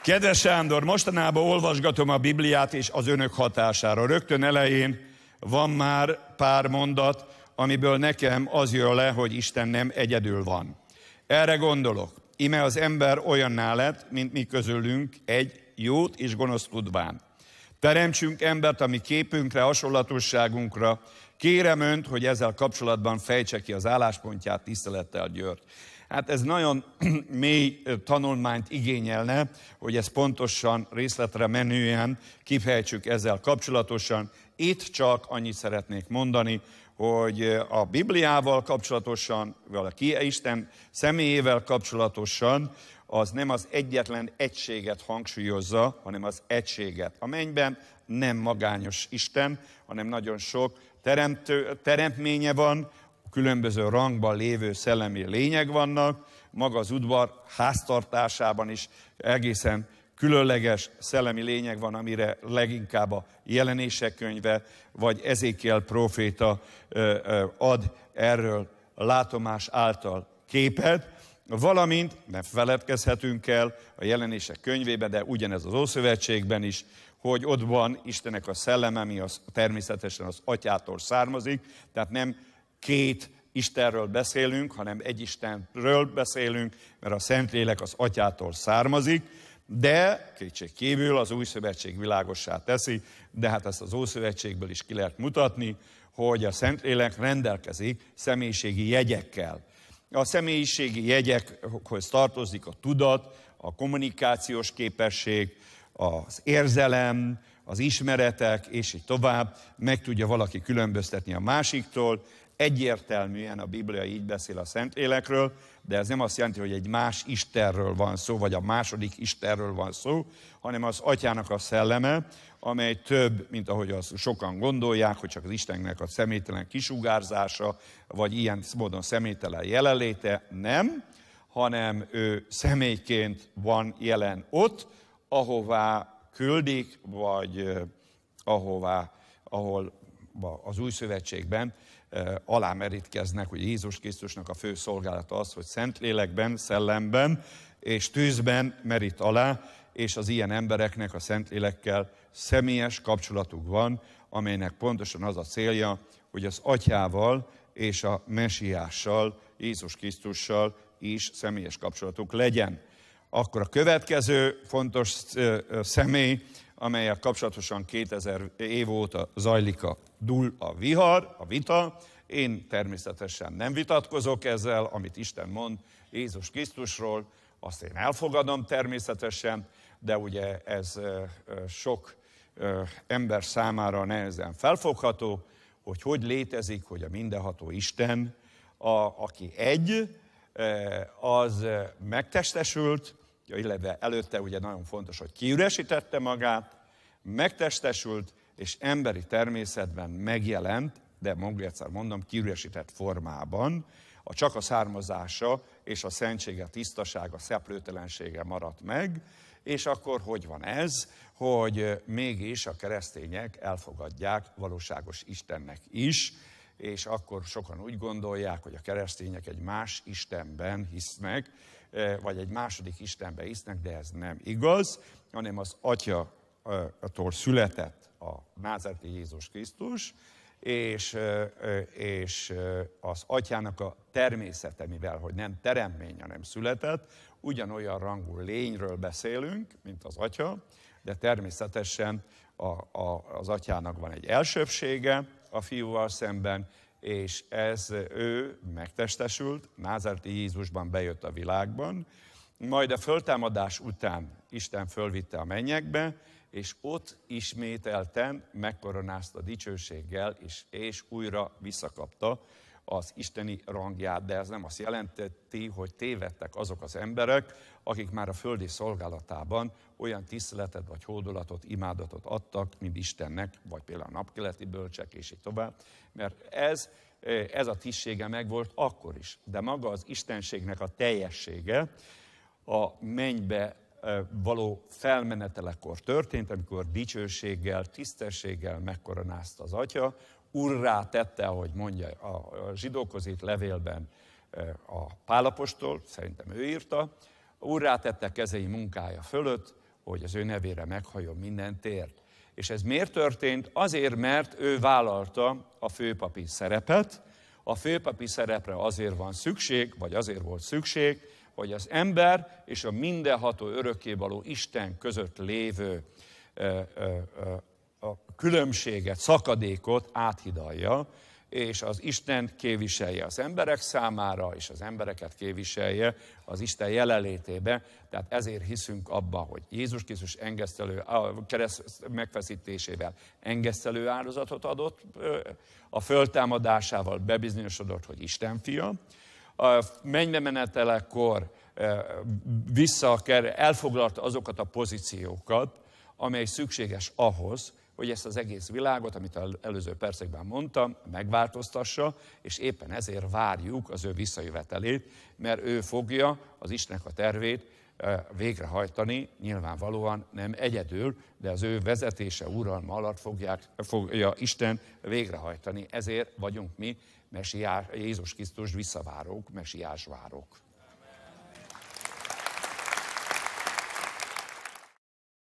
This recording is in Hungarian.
Kedves Sándor, mostanában olvasgatom a Bibliát és az önök hatására. Rögtön elején van már pár mondat, amiből nekem az jön le, hogy Isten nem egyedül van. Erre gondolok. Íme az ember olyanná lett, mint mi közülünk egy jót és gonoszt tudván. Teremtsünk embert a mi képünkre, hasonlatosságunkra. Kérem önt, hogy ezzel kapcsolatban fejtse ki az álláspontját, tisztelettel György. Hát ez nagyon mély tanulmányt igényelne, hogy ezt pontosan, részletre menően kifejtsük ezzel kapcsolatosan. Itt csak annyit szeretnék mondani, hogy a Bibliával kapcsolatosan, vagy a Isten személyével kapcsolatosan, az nem az egyetlen egységet hangsúlyozza, hanem az egységet. A mennyben nem magányos Isten, hanem nagyon sok teremtménye van, különböző rangban lévő szellemi lények vannak, maga az udvar háztartásában is egészen különleges szellemi lényeg van, amire leginkább a Jelenések könyve, vagy Ezékiel próféta ad erről látomás által képet, valamint nem feledkezhetünk el a Jelenések könyvében, de ugyanez az Ószövetségben is, hogy ott van Istennek a szelleme, ami az természetesen az Atyától származik, tehát nem két Istenről beszélünk, hanem egy Istenről beszélünk, mert a Szentlélek az Atyától származik, de kétségkívül az Új Szövetség világossá teszi, de hát ezt az Ószövetségből is ki lehet mutatni, hogy a Szentlélek rendelkezik személyiségi jegyekkel. A személyiségi jegyekhoz tartozik a tudat, a kommunikációs képesség, az érzelem, az ismeretek, és így tovább, meg tudja valaki különböztetni a másiktól. Egyértelműen a Biblia így beszél a Szentlélekről, de ez nem azt jelenti, hogy egy más Istenről van szó, vagy a második Istenről van szó, hanem az Atyának a szelleme, amely több, mint ahogy azt sokan gondolják, hogy csak az Istennek a személytelen kisugárzása, vagy ilyen módon személytelen jelenléte, nem, hanem ő személyként van jelen ott, ahová küldik, vagy ahol az Új Szövetségben alámerítkeznek, hogy Jézus Krisztusnak a fő szolgálata az, hogy Szentlélekben, szellemben és tűzben merít alá, és az ilyen embereknek a Szentlélekkel személyes kapcsolatuk van, amelynek pontosan az a célja, hogy az Atyával és a Mesiással, Jézus Krisztussal is személyes kapcsolatuk legyen. Akkor a következő fontos személy, amelyel kapcsolatosan 2000 év óta zajlik a vihar, a vita. Én természetesen nem vitatkozok ezzel, amit Isten mond Jézus Krisztusról, azt én elfogadom természetesen, de ugye ez sok ember számára nehezen felfogható, hogy létezik, hogy a mindenható Isten, aki egy, az megtestesült, illetve előtte ugye nagyon fontos, hogy kiüresítette magát, megtestesült, és emberi természetben megjelent, de még egyszer mondom, kiüresített formában, csak a származása és a szentsége, tisztasága, szeplőtelensége maradt meg, és akkor hogy van ez, hogy mégis a keresztények elfogadják valóságos Istennek is, és akkor sokan úgy gondolják, hogy a keresztények egy más Istenben hisznek, vagy egy második Istenben hisznek, de ez nem igaz, hanem az Atyától született a názáreti Jézus Krisztus, és az Atyának a természete, mivel hogy nem teremtmény, hanem született, ugyanolyan rangú lényről beszélünk, mint az Atya, de természetesen az Atyának van egy elsőbbsége a Fiúval szemben, és ő megtestesült, názáreti Jézusban bejött a világban, majd a föltámadás után Isten fölvitte a mennyekbe, és ott ismételten megkoronázta dicsőséggel, és újra visszakapta az isteni rangját, de ez nem azt jelenteti, hogy tévedtek azok az emberek, akik már a földi szolgálatában olyan tiszteletet vagy hódolatot, imádatot adtak, mint Istennek, vagy például a napkeleti bölcsek, és így tovább, mert ez a tisztsége megvolt akkor is, de maga az istenségnek a teljessége a mennybe való felmenetelekor történt, amikor dicsőséggel, tisztességgel megkoronázta az Atya, urrá tette, ahogy mondja a zsidókhoz írt levélben a Pál apostol, szerintem ő írta, urrá tette kezei munkája fölött, hogy az ő nevére meghalljon minden tér. És ez miért történt? Azért, mert ő vállalta a főpapi szerepet. A főpapi szerepre azért van szükség, vagy azért volt szükség, hogy az ember és a mindenható örökkévaló Isten között lévő a különbséget, szakadékot áthidalja, és az Istent képviselje az emberek számára, és az embereket képviselje az Isten jelenlétébe. Tehát ezért hiszünk abban, hogy Jézus Krisztus a kereszt megfeszítésével engesztelő áldozatot adott, a föltámadásával bebizonyosodott, hogy Isten fia. A mennybe menetelekor elfoglalta azokat a pozíciókat, amely szükséges ahhoz, hogy ezt az egész világot, amit az előző percekben mondtam, megváltoztassa, és éppen ezért várjuk az ő visszajövetelét, mert ő fogja az Istennek a tervét végrehajtani, nyilvánvalóan nem egyedül, de az ő vezetése, uralma alatt fogja Isten végrehajtani. Ezért vagyunk mi Jézus Krisztus visszavárók, mesiás várók.